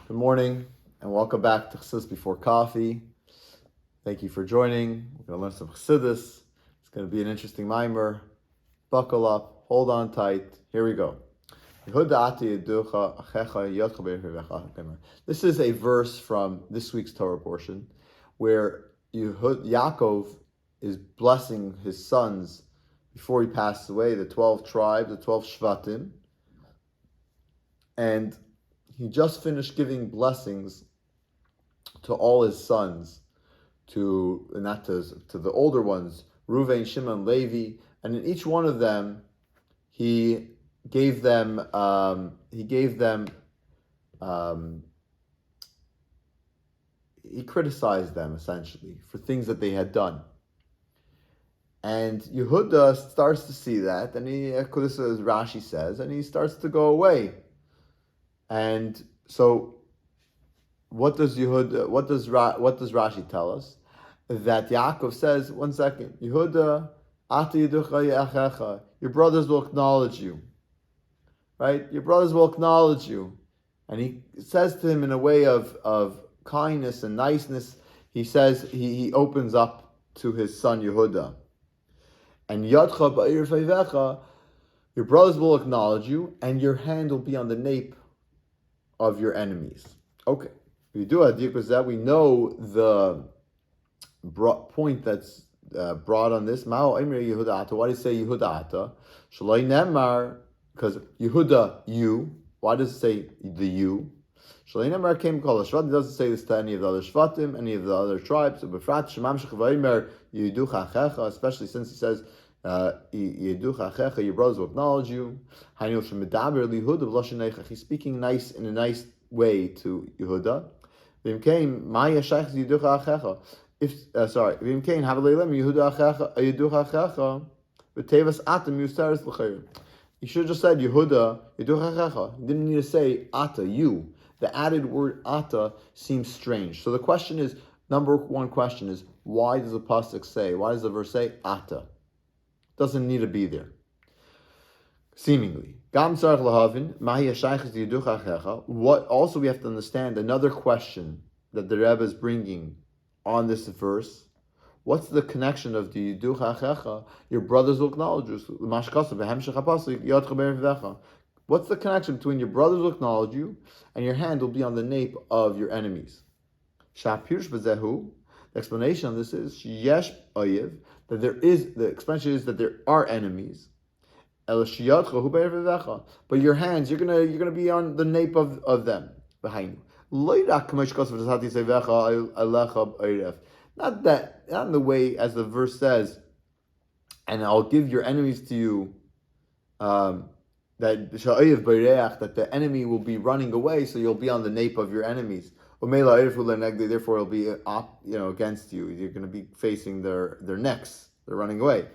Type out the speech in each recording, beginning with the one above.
Good morning and welcome back to Chassidus Before Coffee. Thank you for joining. We're going to learn some Chassidus. It's going to be an interesting Mamar. Buckle up, hold on tight. Here we go. This is a verse from this week's Torah portion where Yaccov is blessing his sons before he passes away, the 12 tribes, the 12 Shvatim. And he just finished giving blessings to all his sons, to the older ones, Reuven, Shimon, Levi, and in each one of them, he criticized them essentially for things that they had done. And Yehuda starts to see that, and this is Rashi says, and he starts to go away. And so, what does Rashi tell us? That Yaccov says, one second, Yehuda, ata yiducha achecha, your brothers will acknowledge you, right? Your brothers will acknowledge you, and he says to him in a way of kindness and niceness. He says he opens up to his son Yehuda, and yadcha ba'ir vayvecha, your brothers will acknowledge you, and your hand will be on the nape of your enemies. Okay, we do a discourse that we know the point that's brought on this. Why do you say Yehuda? Shalai Nemar, because Yehuda, you. Why does it say the you? Shalai Nemar came called a Shvat. It doesn't say this to any of the other Shvatim, any of the other tribes. Especially since he says, your brothers will acknowledge you. He's speaking nice in a nice way to Yehuda. He should have just said Yehuda. He didn't need to say Ata, you. The added word Ata seems strange. So the question is, number one question is, why does the pasuk say? Why does the verse say Ata? Doesn't need to be there. Seemingly. What also we have to understand, another question that the Rebbe is bringing on this verse. What's the connection of the Yiduch Achecha? Your brothers will acknowledge you. What's the connection between your brothers will acknowledge you and your hand will be on the nape of your enemies? The explanation on this is Yesh Oyev, that the explanation is that there are enemies. But your hands, you're gonna be on the nape of them behind you. Not in the way as the verse says, and I'll give your enemies to you. That the enemy will be running away, so you'll be on the nape of your enemies. Therefore, it'll be against you. You're going to be facing their necks. They're running away.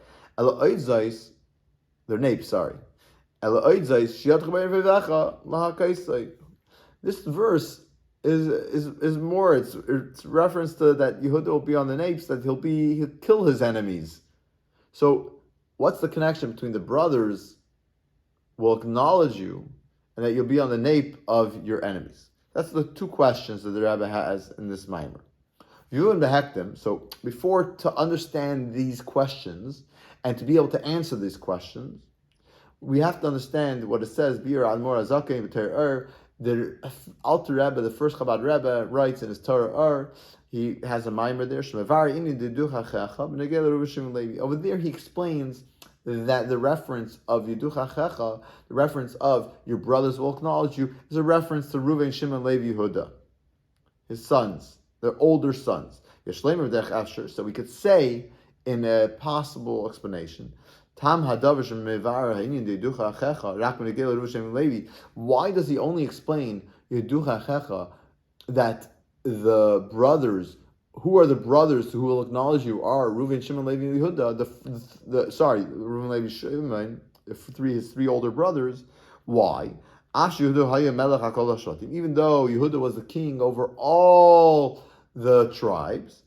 Their nape. Sorry. This verse is more. It's reference to that Yehuda will be on the napes. That he'll kill his enemies. So, what's the connection between the brothers will acknowledge you and that you'll be on the nape of your enemies? That's the two questions that the Rebbe has in this Mamar. So before to understand these questions and to be able to answer these questions, we have to understand what it says. The Alter Rebbe, the first Chabad Rebbe, writes in his Torah he has a Mamar there. Over there he explains that the reference of Yiduch Achecha, the reference of your brothers will acknowledge you, is a reference to Reuven, Shimon, Levi, Yehuda, his sons, their older sons. So we could say, in a possible explanation, why does he only explain Yiduch Achecha, that the brothers, who are the brothers who will acknowledge you are Reuven, Shimon, Levi, and Yehuda, Reuven, Levi, Shimon, his three older brothers. Why? Even though Yehuda was the king over all the tribes,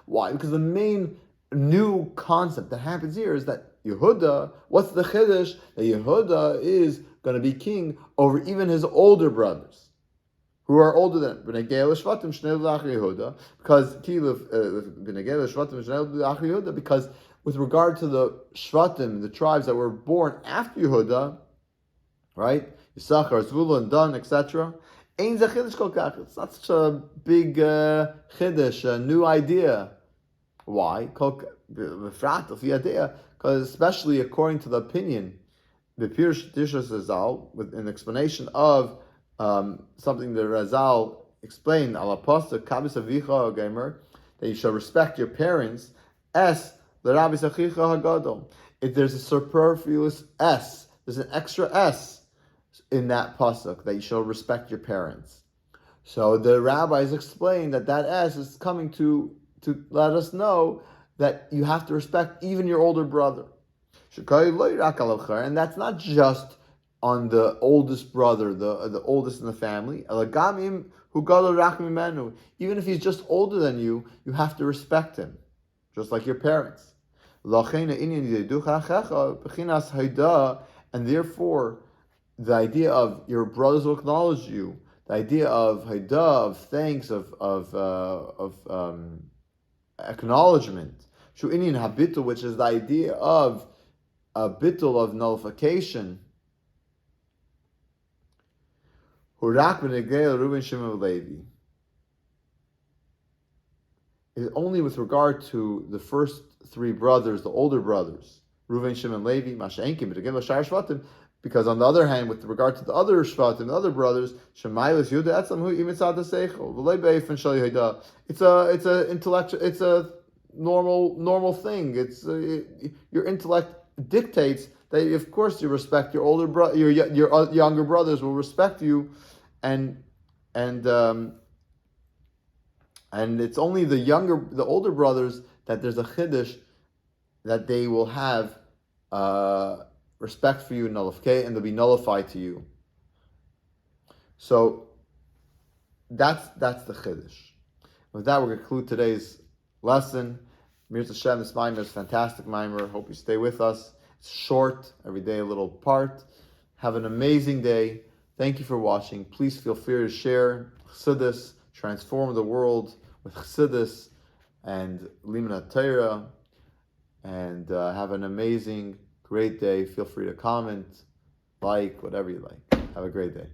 why? Because the main new concept that happens here is that Yehuda, what's the chiddush? That Yehuda is going to be king over even his older brothers, who are older than B'nai Geilah Shvatim Shnei L'Achri Yehuda, because B'nai Geilah Shvatim Shnei L'Achri Yehuda, because with regard to the Shvatim, the tribes that were born after Yehuda, right? Yisachar, Zvulun, Dan, etc. Ein ze chiddush kol kach. It's not such a big chiddush, a new idea. Why? Because especially according to the opinion, the Pirush Tishas Razal, with an explanation of something that Razal explained, ala pasuk kabis avicha gamer, that you shall respect your parents. S l'rabis achicha hagadol. If there's a superfluous S, there's an extra S in that pasuk, that you shall respect your parents. So the rabbis explain that S is coming to let us know that you have to respect even your older brother. And that's not just on the oldest brother, the oldest in the family. Even if he's just older than you, you have to respect him, just like your parents. And therefore, the idea of your brothers will acknowledge you, the idea of haida, of thanks, of acknowledgement, shu'inin habitul, which is the idea of a bitul of nullification. Hurak v'negel Reuben Shimon Levi is only with regard to the first three brothers, the older brothers, Reuben, Shimon, Levi, Masha'enkim, v'negel Shar Shvatim. Because on the other hand, with regard to the other Shvatim, the other brothers, Shemaylis Yehuda Etzam Hu Imitzad Seichel V'lei Be'efen Shel Yehuda. It's a intellectual. It's a normal thing. It's your intellect dictates that, of course, you respect your older your younger brothers will respect you, and it's only the older brothers that there's a chiddush that they will have respect for you, and they'll be nullified to you. So that's the chiddush. With that, we're going to conclude today's lesson. Mir Hashem, this Mamar is fantastic Mamar. Hope you stay with us. It's short, every day a little part. Have an amazing day. Thank you for watching. Please feel free to share Chassidus, transform the world with Chassidus and Limna Torah, and have an amazing, great day. Feel free to comment, like, whatever you like. Have a great day.